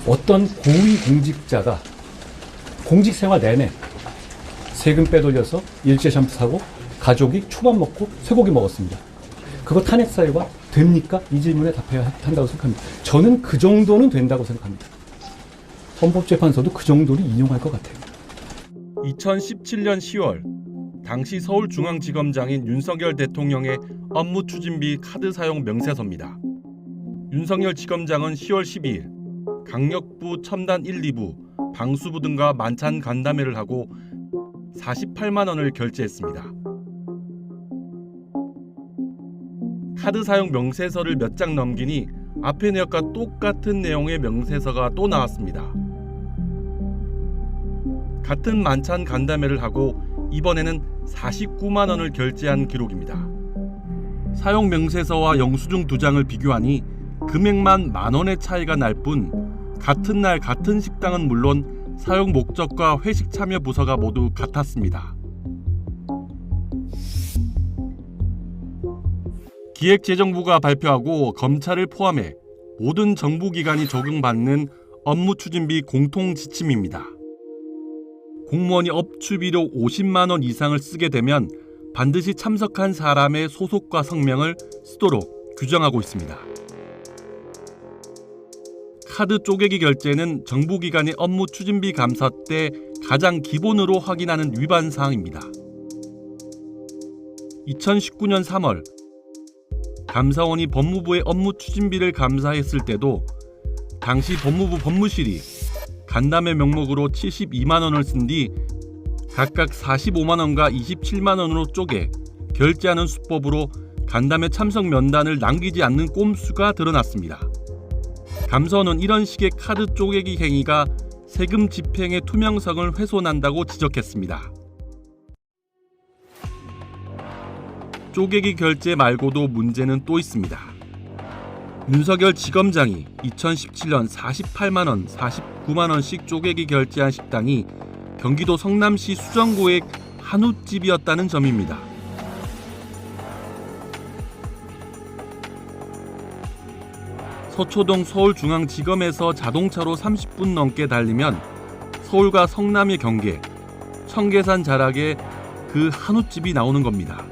어떤 고위 공직자가 공직 생활 내내 세금 빼돌려서 일제 샴푸 사고 가족이 초밥 먹고 쇠고기 먹었습니다. 그거 탄핵 사유가 됩니까? 이 질문에 답해야 한다고 생각합니다. 저는 그 정도는 된다고 생각합니다. 헌법재판소도 그 정도를 인용할 것 같아요. 2017년 10월 당시 서울중앙지검장인 윤석열 대통령의 업무추진비 카드 사용 명세서입니다. 윤석열 지검장은 10월 12일 강력부, 첨단 1, 2부, 방수부 등과 만찬 간담회를 하고 48만 원을 결제했습니다. 카드 사용 명세서를 몇 장 넘기니 앞의 내역과 똑같은 내용의 명세서가 또 나왔습니다. 같은 만찬 간담회를 하고 이번에는 49만 원을 결제한 기록입니다. 사용 명세서와 영수증 2장을 비교하니 금액만 만 원의 차이가 날 뿐 같은 날 같은 식당은 물론 사용 목적과 회식 참여 부서가 모두 같았습니다. 기획재정부가 발표하고 검찰을 포함해 모든 정부기관이 적용받는 업무추진비 공통지침입니다. 공무원이 업추비로 50만 원 이상을 쓰게 되면 반드시 참석한 사람의 소속과 성명을 쓰도록 규정하고 있습니다. 카드 쪼개기 결제는 정부기관의 업무추진비 감사 때 가장 기본으로 확인하는 위반 사항입니다. 2019년 3월 감사원이 법무부의 업무추진비를 감사했을 때도 당시 법무부 법무실이 간담회 명목으로 72만 원을 쓴 뒤 각각 45만 원과 27만 원으로 쪼개 결제하는 수법으로 간담회 참석 면단을 남기지 않는 꼼수가 드러났습니다. 감사원은 이런 식의 카드 쪼개기 행위가 세금 집행의 투명성을 훼손한다고 지적했습니다. 쪼개기 결제 말고도 문제는 또 있습니다. 윤석열 지검장이 2017년 48만 원, 49만 원씩 쪼개기 결제한 식당이 경기도 성남시 수정구의 한우집이었다는 점입니다. 서초동 서울중앙지검에서 자동차로 30분 넘게 달리면 서울과 성남의 경계, 청계산 자락에 그 한우집이 나오는 겁니다.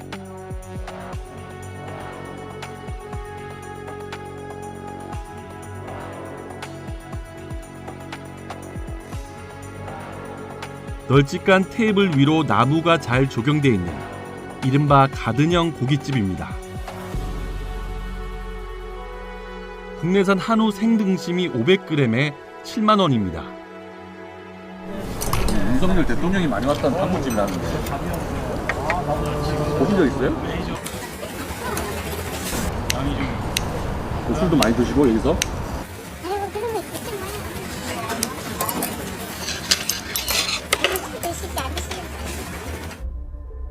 널찍한 테이블 위로 나무가 잘 조경되어 있는 이른바 가든형 고깃집입니다. 국내산 한우 생등심이 500g에 7만 원입니다. 윤석열 대통령이 많이 왔다는 한국집이라는데 보신 적 있어요? 술도 많이 드시고 여기서?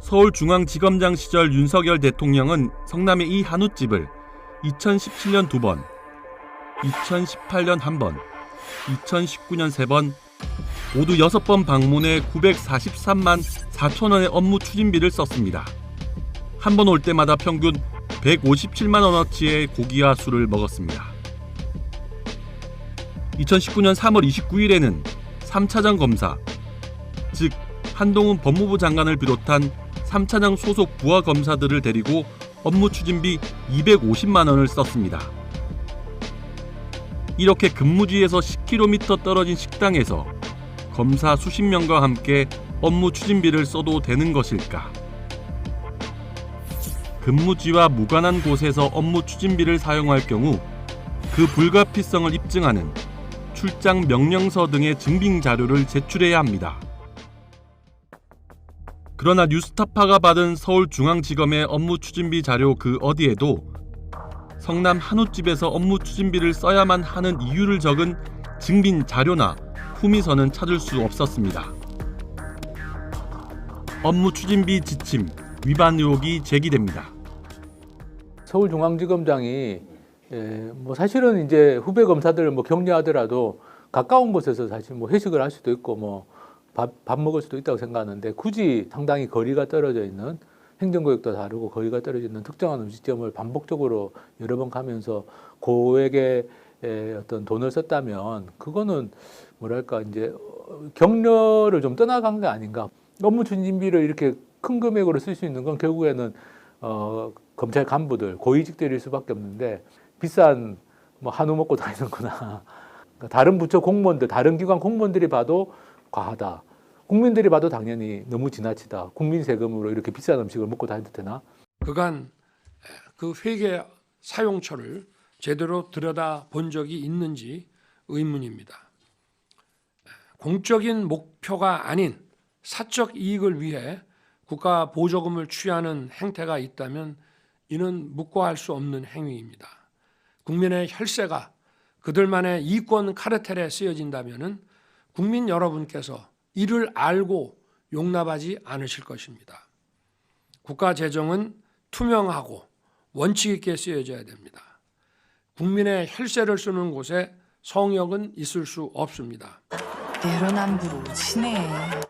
서울중앙지검장 시절 윤석열 대통령은 성남의 이 한우집을 2017년 2번, 2018년 1번, 2019년 3번, 모두 6번 방문해 943만 4천 원의 업무 추진비를 썼습니다. 한 번 올 때마다 평균 157만 원어치의 고기와 술을 먹었습니다. 2019년 3월 29일에는 3차장 검사, 즉 한동훈 법무부 장관을 비롯한 3차장 소속 부하 검사들을 데리고 업무 추진비 250만 원을 썼습니다. 이렇게 근무지에서 10km 떨어진 식당에서 검사 수십 명과 함께 업무 추진비를 써도 되는 것일까? 근무지와 무관한 곳에서 업무 추진비를 사용할 경우 그 불가피성을 입증하는 출장 명령서 등의 증빙 자료를 제출해야 합니다. 그러나 뉴스타파가 받은 서울중앙지검의 업무 추진비 자료 그 어디에도 성남 한우집에서 업무 추진비를 써야만 하는 이유를 적은 증빙 자료나 후미서는 찾을 수 없었습니다. 업무 추진비 지침 위반 의혹이 제기됩니다. 서울중앙지검장이 사실은 이제 후배 검사들을 격려하더라도 가까운 곳에서 사실 회식을 할 수도 있고 밥 먹을 수도 있다고 생각하는데 굳이 상당히 거리가 떨어져 있는 행정구역도 다르고 거리가 떨어져 있는 특정한 음식점을 반복적으로 여러 번 가면서 고액의 어떤 돈을 썼다면 그거는 뭐랄까 이제 격려를 좀 떠나간 게 아닌가. 업무 추진비를 이렇게 큰 금액으로 쓸 수 있는 건 결국에는 검찰 간부들 고위직들일 수밖에 없는데 비싼 뭐 한우 먹고 다니는구나. 그러니까 다른 부처 공무원들, 다른 기관 공무원들이 봐도 과하다. 국민들이 봐도 당연히 너무 지나치다. 국민 세금으로 이렇게 비싼 음식을 먹고 다녀도 되나? 그간 그 회계 사용처를 제대로 들여다 본 적이 있는지 의문입니다. 공적인 목표가 아닌 사적 이익을 위해 국가 보조금을 취하는 행태가 있다면 이는 묵과할 수 없는 행위입니다. 국민의 혈세가 그들만의 이권 카르텔에 쓰여진다면 국민 여러분께서 이를 알고 용납하지 않으실 것입니다. 국가 재정은 투명하고 원칙 있게 쓰여져야 됩니다. 국민의 혈세를 쓰는 곳에 성역은 있을 수 없습니다. 내로남불 오지네.